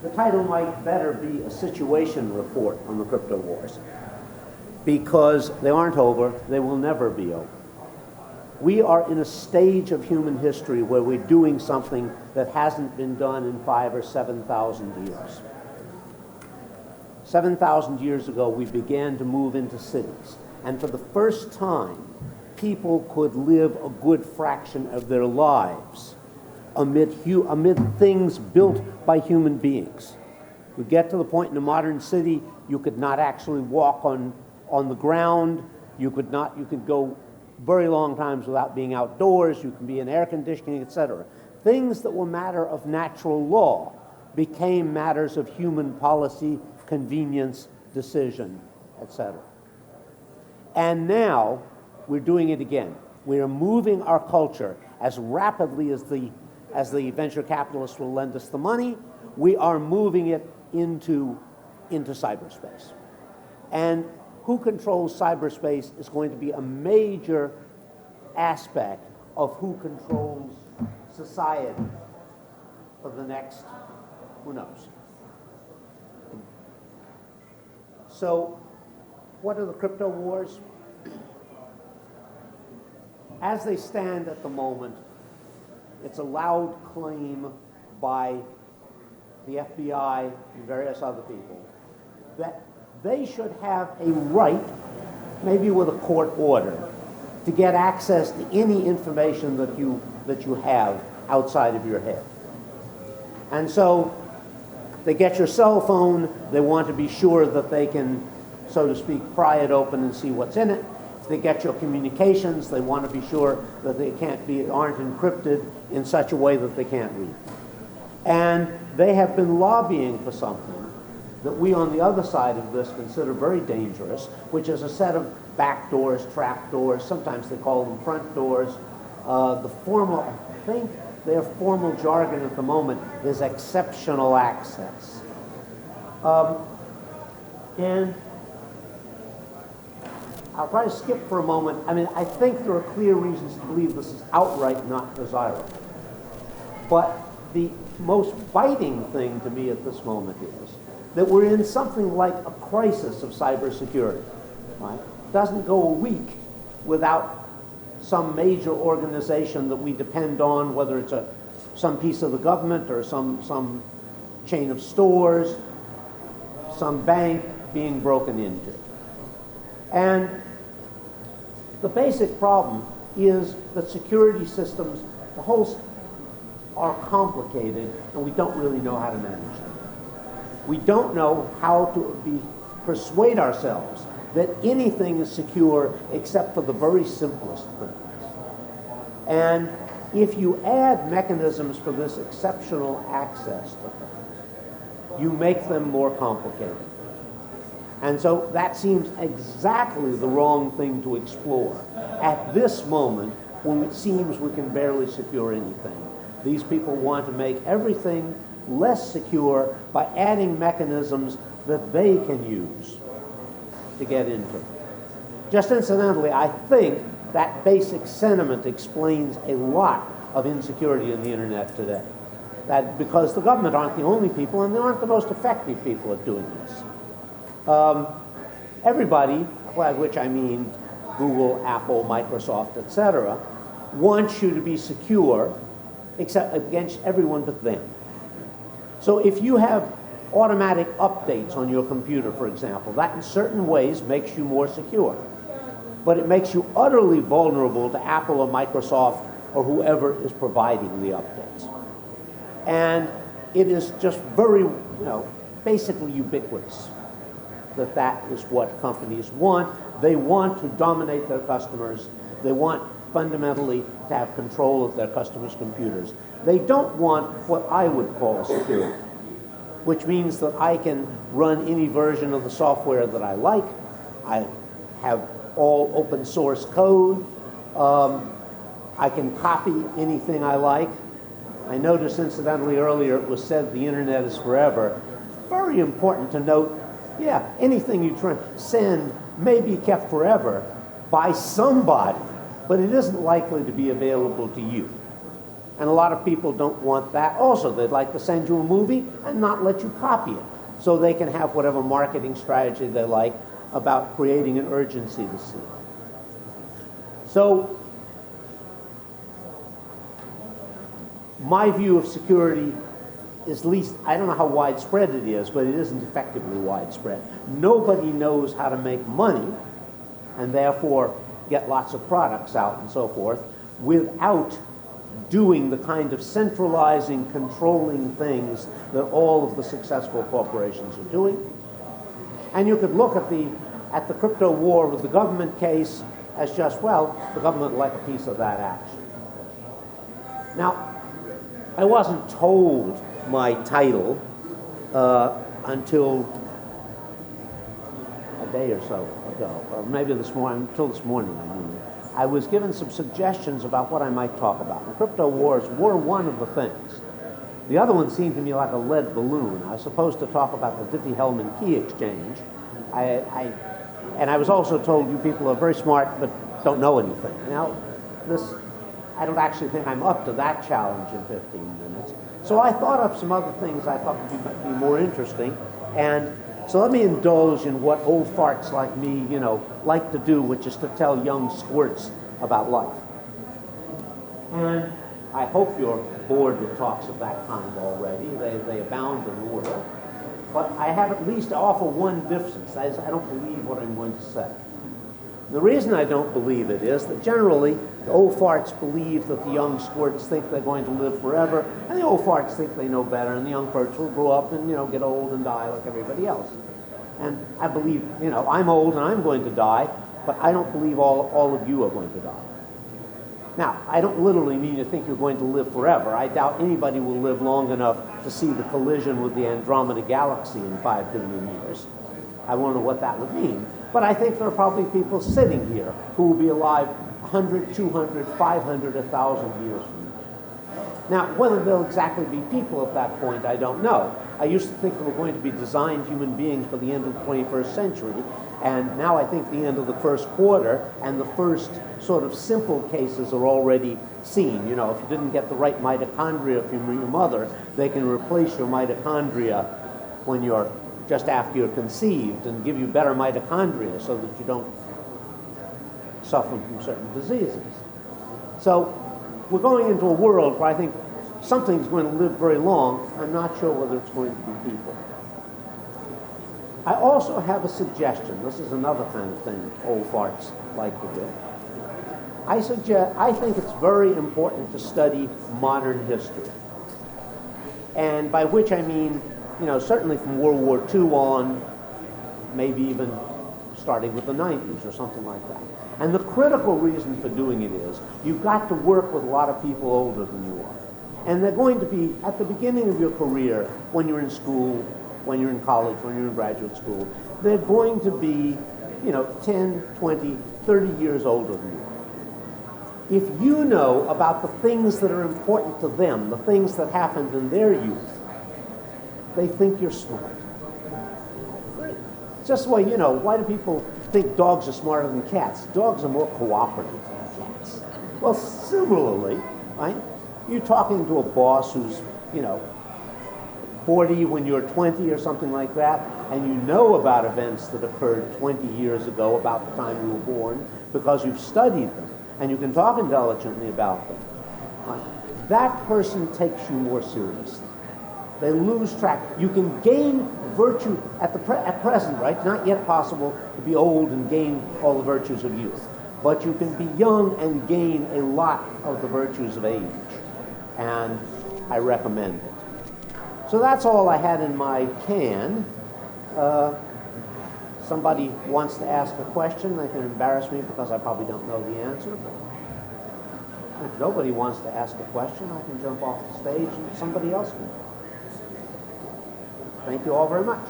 The title might better be a situation report on the crypto wars, because they aren't over, they will never be over. We are in a stage of human history where we're doing something that hasn't been done in 5,000 or 7,000 years. 7,000 years ago, we began to move into cities, and for the first time, people could live a good fraction of their lives amid things built by human beings. We get to the point in a modern city, you could not actually walk on the ground. You could go very long times without being outdoors. You can be in air conditioning, etc. Things that were matter of natural law became matters of human policy, convenience, decision, etc. And now we're doing it again. We are moving our culture as rapidly as the venture capitalists will lend us the money. We are moving it into cyberspace. And who controls cyberspace is going to be a major aspect of who controls society for the next, who knows. So, what are the crypto wars? As they stand at the moment, it's a loud claim by the FBI and various other people that they should have a right, maybe with a court order, to get access to any information that you have outside of your head. And so they get your cell phone, they want to be sure that they can, so to speak, pry it open and see what's in it. If they get your communications, they want to be sure that they aren't encrypted in such a way that they can't read. And they have been lobbying for something that we on the other side of this consider very dangerous, which is a set of back doors, trap doors, sometimes they call them front doors. I think their formal jargon at the moment is exceptional access. And I'll try to skip for a moment. I mean, I think there are clear reasons to believe this is outright not desirable. But the most biting thing to me at this moment is that we're in something like a crisis of cybersecurity. Right? It doesn't go a week without some major organization that we depend on, whether it's some piece of the government or some chain of stores, some bank being broken into. And the basic problem is that security systems, are complicated, and we don't really know how to manage them. We don't know how to persuade ourselves that anything is secure except for the very simplest things. And if you add mechanisms for this exceptional access to things, you make them more complicated. And so that seems exactly the wrong thing to explore at this moment when it seems we can barely secure anything. These people want to make everything less secure by adding mechanisms that they can use to get into. Just incidentally, I think that basic sentiment explains a lot of insecurity in the internet today. That because the government aren't the only people, and they aren't the most effective people at doing this. Everybody, by which I mean Google, Apple, Microsoft, etc., wants you to be secure except against everyone but them. So if you have automatic updates on your computer, for example, that in certain ways makes you more secure. But it makes you utterly vulnerable to Apple or Microsoft or whoever is providing the updates. And it is just very, basically ubiquitous that is what companies want. They want to dominate their customers. They want fundamentally to have control of their customers' computers. They don't want what I would call security, which means that I can run any version of the software that I like. I have all open source code. I can copy anything I like. I noticed incidentally earlier it was said the internet is forever. Very important to note, anything you send may be kept forever by somebody, but it isn't likely to be available to you. And a lot of people don't want that also. They'd like to send you a movie and not let you copy it, so they can have whatever marketing strategy they like about creating an urgency to see. So my view of security is, at least, I don't know how widespread it is, but it isn't effectively widespread. Nobody knows how to make money and therefore get lots of products out and so forth without doing the kind of centralizing, controlling things that all of the successful corporations are doing. And you could look at the crypto war with the government case as just, well, the government would like a piece of that action. Now, I wasn't told my title until a day or so ago, or maybe this morning, until this morning, I mean. I was given some suggestions about what I might talk about. The crypto wars were one of the things. The other one seemed to me like a lead balloon. I was supposed to talk about the Diffie-Hellman key exchange. And I was also told you people are very smart but don't know anything. Now, I don't actually think I'm up to that challenge in 15 minutes. So I thought of some other things I thought would be more interesting. And so let me indulge in what old farts like me, like to do, which is to tell young squirts about life. And I hope you're bored with talks of that kind already. They abound in the world. But I have at least to offer one difference. That is, I don't believe what I'm going to say. The reason I don't believe it is that generally the old farts believe that the young squirts think they're going to live forever, and the old farts think they know better, and the young farts will grow up and get old and die like everybody else. And I believe, I'm old and I'm going to die, but I don't believe all of you are going to die. Now, I don't literally mean to think you're going to live forever. I doubt anybody will live long enough to see the collision with the Andromeda Galaxy in 5 billion years. I wonder what that would mean. But I think there are probably people sitting here who will be alive 100, 200, 500, 1,000 years from now. Now, whether they'll exactly be people at that point, I don't know. I used to think they were going to be designed human beings by the end of the 21st century, and now I think the end of the first quarter and the first sort of simple cases are already seen. If you didn't get the right mitochondria from your mother, they can replace your mitochondria when you're just after you're conceived and give you better mitochondria so that you don't suffer from certain diseases. So we're going into a world where I think something's going to live very long. I'm not sure whether it's going to be people. I also have a suggestion. This is another kind of thing old farts like to do. I think it's very important to study modern history. And by which I mean, certainly from World War II on, maybe even starting with the 90s or something like that. And the critical reason for doing it is you've got to work with a lot of people older than you are. And they're going to be, at the beginning of your career, when you're in school, when you're in college, when you're in graduate school, they're going to be, 10, 20, 30 years older than you are. If you know about the things that are important to them, the things that happened in their youth, they think you're smart. Just the way, why do people think dogs are smarter than cats? Dogs are more cooperative than cats. Well, similarly, right? You're talking to a boss who's, 40 when you're 20 or something like that, and you know about events that occurred 20 years ago, about the time you were born, because you've studied them, and you can talk intelligently about them. That person takes you more seriously. They lose track. You can gain virtue at present, right? Not yet possible to be old and gain all the virtues of youth. But you can be young and gain a lot of the virtues of age. And I recommend it. So that's all I had in my can. Somebody wants to ask a question. They can embarrass me because I probably don't know the answer. But if nobody wants to ask a question, I can jump off the stage and somebody else can. Thank you all very much.